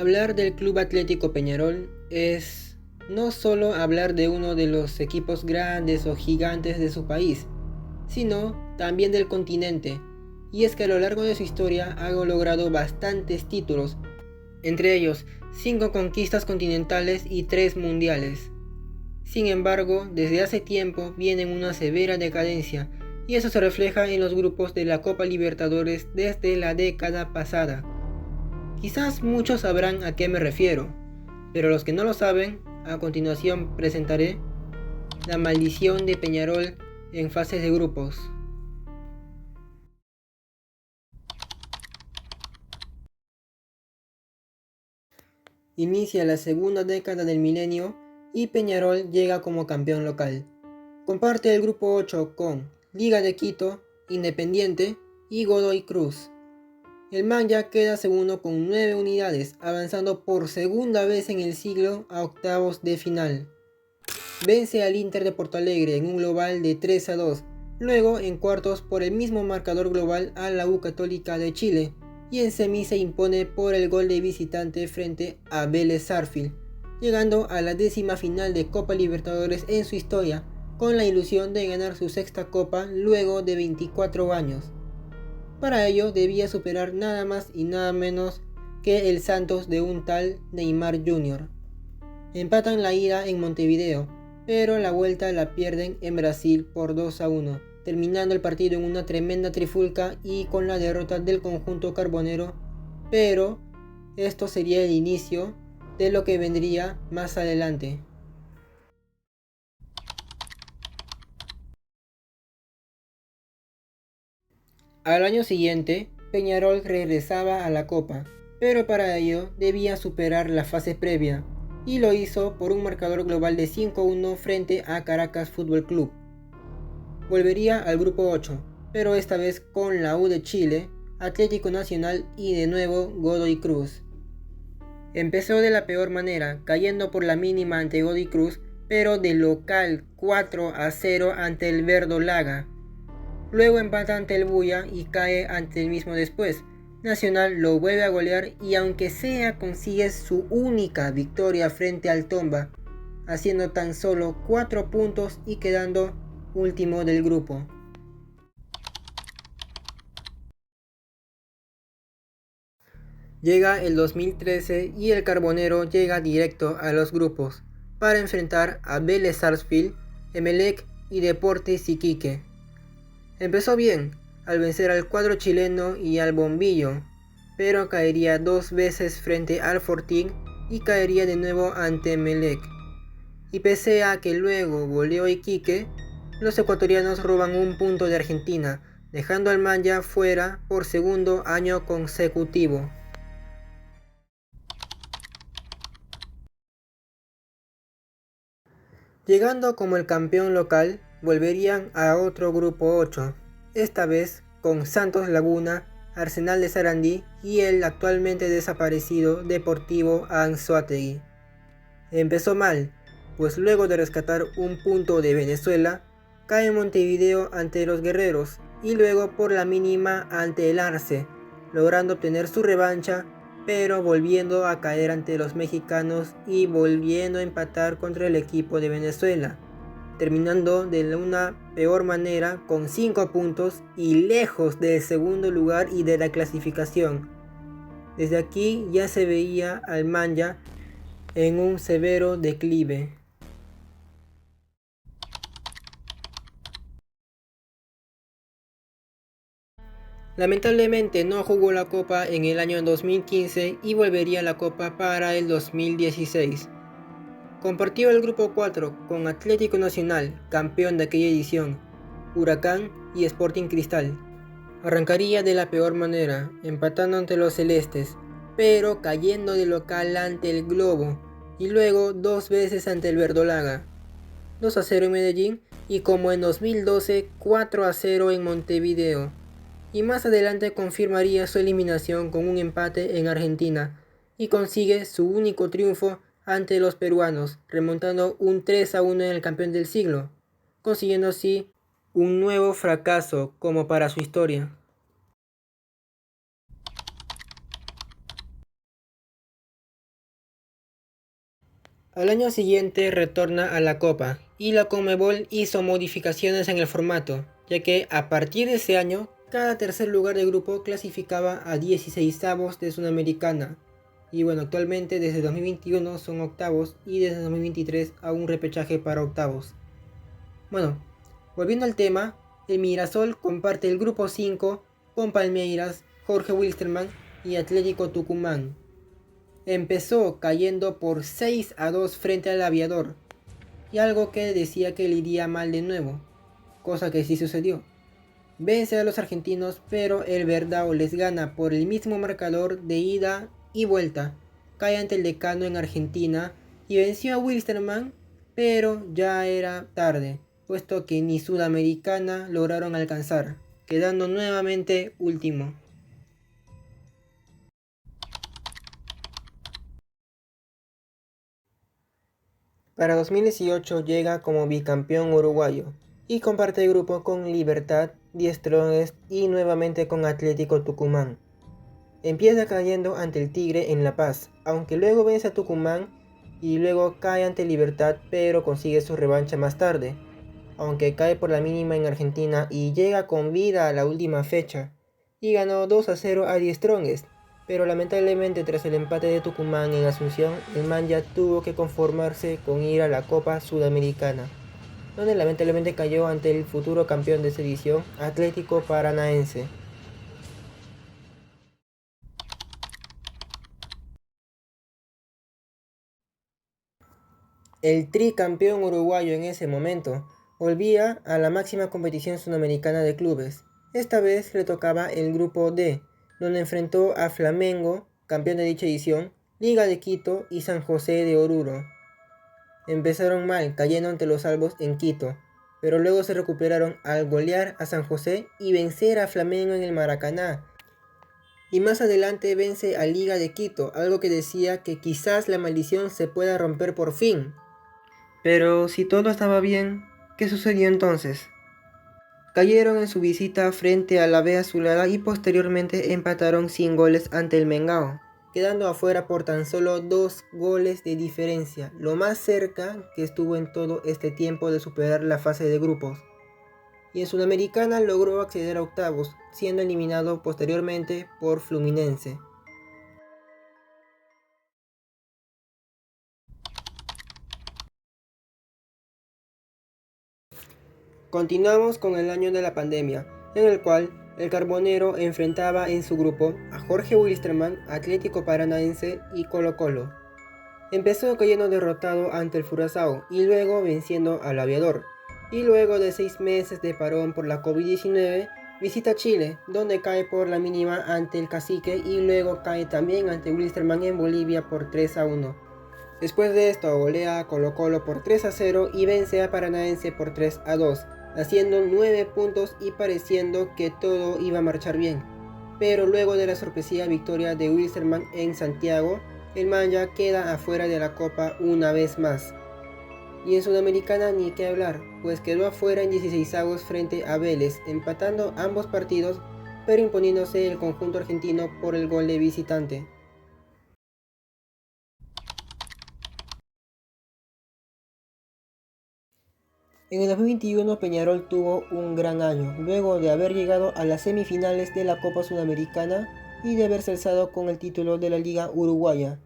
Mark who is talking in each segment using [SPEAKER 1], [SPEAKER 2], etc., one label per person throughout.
[SPEAKER 1] Hablar del Club Atlético Peñarol es no solo hablar de uno de los equipos grandes o gigantes de su país, sino también del continente. Y es que a lo largo de su historia ha logrado bastantes títulos, entre ellos 5 conquistas continentales y 3 mundiales. Sin embargo, desde hace tiempo viene en una severa decadencia, y eso se refleja en los grupos de la Copa Libertadores desde la década pasada. Quizás muchos sabrán a qué me refiero, pero los que no lo saben, a continuación presentaré la maldición de Peñarol en fases de grupos. Inicia la segunda década del milenio y Peñarol llega como campeón local. Comparte el grupo 8 con Liga de Quito, Independiente y Godoy Cruz. El Manya queda segundo con 9 unidades, avanzando por segunda vez en el siglo a octavos de final. Vence al Inter de Porto Alegre en un global de 3-2, luego en cuartos por el mismo marcador global a la U Católica de Chile, y en semis se impone por el gol de visitante frente a Vélez Sarsfield, llegando a la 10ª final de Copa Libertadores en su historia, con la ilusión de ganar su sexta copa luego de 24 años. Para ello debía superar nada más y nada menos que el Santos de un tal Neymar Jr. Empatan la ida en Montevideo, pero la vuelta la pierden en Brasil por 2-1, terminando el partido en una tremenda trifulca y con la derrota del conjunto carbonero, pero esto sería el inicio de lo que vendría más adelante. Al año siguiente, Peñarol regresaba a la Copa, pero para ello debía superar la fase previa, y lo hizo por un marcador global de 5-1 frente a Caracas Fútbol Club. Volvería al grupo 8, pero esta vez con la U de Chile, Atlético Nacional y de nuevo Godoy Cruz. Empezó de la peor manera, cayendo por la mínima ante Godoy Cruz, pero de local 4-0 ante el Verdolaga. Luego empata ante el Buya y cae ante el mismo después. Nacional lo vuelve a golear y aunque sea consigue su única victoria frente al Tomba, haciendo tan solo 4 puntos y quedando último del grupo. Llega el 2013 y el Carbonero llega directo a los grupos para enfrentar a Vélez Sarsfield, Emelec y Deportes Iquique. Empezó bien, al vencer al cuadro chileno y al bombillo, pero caería 2 veces frente al Fortín y caería de nuevo ante Emelec. Y pese a que luego goleó Iquique, los ecuatorianos roban un punto de Argentina, dejando al Manya fuera por segundo año consecutivo. Llegando como el campeón local, volverían a otro grupo 8, esta vez con Santos Laguna, Arsenal de Sarandí y el actualmente desaparecido Deportivo Anzoátegui. Empezó mal, pues luego de rescatar un punto de Venezuela, cae en Montevideo ante los guerreros y luego por la mínima ante el Arce, logrando obtener su revancha, pero volviendo a caer ante los mexicanos y volviendo a empatar contra el equipo de Venezuela, terminando de una peor manera con 5 puntos y lejos del segundo lugar y de la clasificación. Desde aquí ya se veía al Manya en un severo declive. Lamentablemente no jugó la Copa en el año 2015 y volvería a la Copa para el 2016. Compartió el grupo 4 con Atlético Nacional, campeón de aquella edición, Huracán y Sporting Cristal. Arrancaría de la peor manera, empatando ante los celestes, pero cayendo de local ante el Globo y luego 2 veces ante el Verdolaga. 2-0 en Medellín y como en 2012 4-0 en Montevideo. Y más adelante confirmaría su eliminación con un empate en Argentina y consigue su único triunfo ante los peruanos, remontando un 3-1 en el campeón del siglo, consiguiendo así un nuevo fracaso como para su historia. Al año siguiente retorna a la Copa y la Conmebol hizo modificaciones en el formato, ya que a partir de ese año cada tercer lugar de grupo clasificaba a 16avos de Sudamericana. Y bueno, actualmente desde 2021 son octavos y desde 2023 a un repechaje para octavos. Bueno, volviendo al tema, el Mirasol comparte el grupo 5 con Palmeiras, Jorge Wilstermann y Atlético Tucumán. Empezó cayendo por 6-2 frente al Aviador, y algo que decía que le iría mal de nuevo, cosa que sí sucedió. Vence a los argentinos, pero el Verdao les gana por el mismo marcador de ida y vuelta. Cae ante el Decano en Argentina y venció a Wilstermann, pero ya era tarde, puesto que ni Sudamericana lograron alcanzar, quedando nuevamente último. Para 2018 llega como bicampeón uruguayo y comparte el grupo con Libertad, Die Strongest y nuevamente con Atlético Tucumán. Empieza cayendo ante el Tigre en La Paz, aunque luego vence a Tucumán y luego cae ante Libertad, pero consigue su revancha más tarde, aunque cae por la mínima en Argentina y llega con vida a la última fecha y ganó 2-0 a Die Strongest. Pero lamentablemente tras el empate de Tucumán en Asunción, el Manja tuvo que conformarse con ir a la Copa Sudamericana, donde lamentablemente cayó ante el futuro campeón de esa edición, Atlético Paranaense. El tricampeón uruguayo en ese momento volvía a la máxima competición sudamericana de clubes. Esta vez le tocaba el grupo D, donde enfrentó a Flamengo, campeón de dicha edición, Liga de Quito y San José de Oruro. Empezaron mal, cayendo ante los albos en Quito, pero luego se recuperaron al golear a San José y vencer a Flamengo en el Maracaná. Y más adelante vence a Liga de Quito, algo que decía que quizás la maldición se pueda romper por fin. Pero si todo estaba bien, ¿qué sucedió entonces? Cayeron en su visita frente a la B Azulada y posteriormente empataron sin goles ante el Mengao, quedando afuera por tan solo 2 goles de diferencia, lo más cerca que estuvo en todo este tiempo de superar la fase de grupos. Y en Sudamericana logró acceder a octavos, siendo eliminado posteriormente por Fluminense. Continuamos con el año de la pandemia, en el cual el Carbonero enfrentaba en su grupo a Jorge Wilstermann, Atlético Paranaense y Colo-Colo. Empezó cayendo derrotado ante el Furazao y luego venciendo al Aviador. Y luego de 6 meses de parón por la COVID-19, visita Chile, donde cae por la mínima ante el Cacique y luego cae también ante Wilstermann en Bolivia por 3-1. Después de esto golea a Colo-Colo por 3-0 y vence a Paranaense por 3-2, haciendo 9 puntos y pareciendo que todo iba a marchar bien. Pero luego de la sorpresiva victoria de Wilstermann en Santiago, el Manja queda afuera de la Copa una vez más. Y en Sudamericana ni qué hablar, pues quedó afuera en 16avos frente a Vélez, empatando ambos partidos, pero imponiéndose el conjunto argentino por el gol de visitante. En el 2021 Peñarol tuvo un gran año, luego de haber llegado a las semifinales de la Copa Sudamericana y de haberse alzado con el título de la Liga Uruguaya.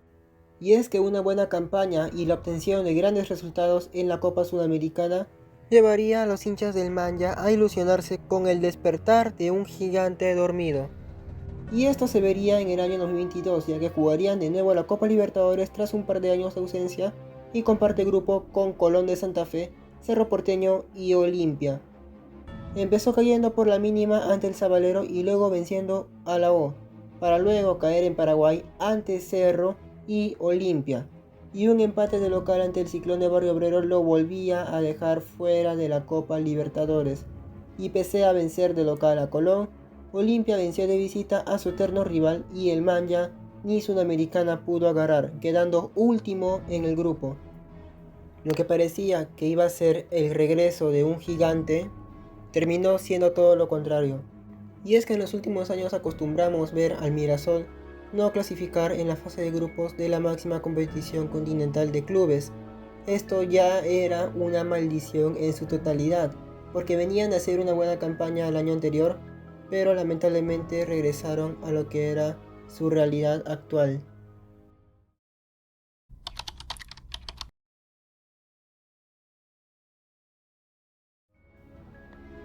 [SPEAKER 1] Y es que una buena campaña y la obtención de grandes resultados en la Copa Sudamericana llevaría a los hinchas del Manja a ilusionarse con el despertar de un gigante dormido. Y esto se vería en el año 2022, ya que jugarían de nuevo a la Copa Libertadores tras un par de años de ausencia y comparte grupo con Colón de Santa Fe, Cerro Porteño y Olimpia. Empezó cayendo por la mínima ante el Sabalero y luego venciendo a la O, para luego caer en Paraguay ante Cerro y Olimpia. Y un empate de local ante el Ciclón de Barrio Obrero lo volvía a dejar fuera de la Copa Libertadores. Y pese a vencer de local a Colón, Olimpia venció de visita a su eterno rival y el Manja ni Sudamericana pudo agarrar, quedando último en el grupo. Lo que parecía que iba a ser el regreso de un gigante, terminó siendo todo lo contrario. Y es que en los últimos años acostumbramos ver al Mirasol no clasificar en la fase de grupos de la máxima competición continental de clubes. Esto ya era una maldición en su totalidad, porque venían a hacer una buena campaña el año anterior, pero lamentablemente regresaron a lo que era su realidad actual.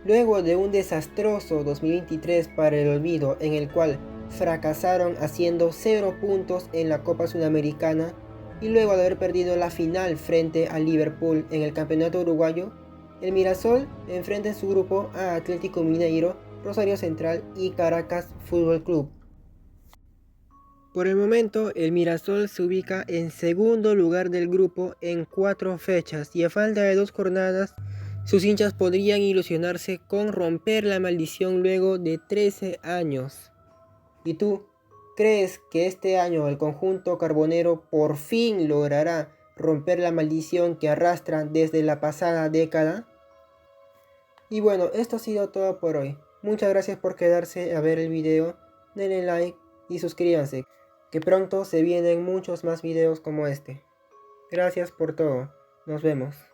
[SPEAKER 1] Luego de un desastroso 2023 para el olvido, en el cual fracasaron haciendo 0 puntos en la Copa Sudamericana y luego de haber perdido la final frente a Liverpool en el Campeonato Uruguayo, el Mirasol enfrenta en su grupo a Atlético Mineiro, Rosario Central y Caracas Fútbol Club. Por el momento, el Mirasol se ubica en segundo lugar del grupo en 4 fechas y a falta de 2 jornadas, sus hinchas podrían ilusionarse con romper la maldición luego de 13 años. ¿Y tú? ¿Crees que este año el conjunto carbonero por fin logrará romper la maldición que arrastra desde la pasada década? Y bueno, esto ha sido todo por hoy. Muchas gracias por quedarse a ver el video, denle like y suscríbanse, que pronto se vienen muchos más videos como este. Gracias por todo, nos vemos.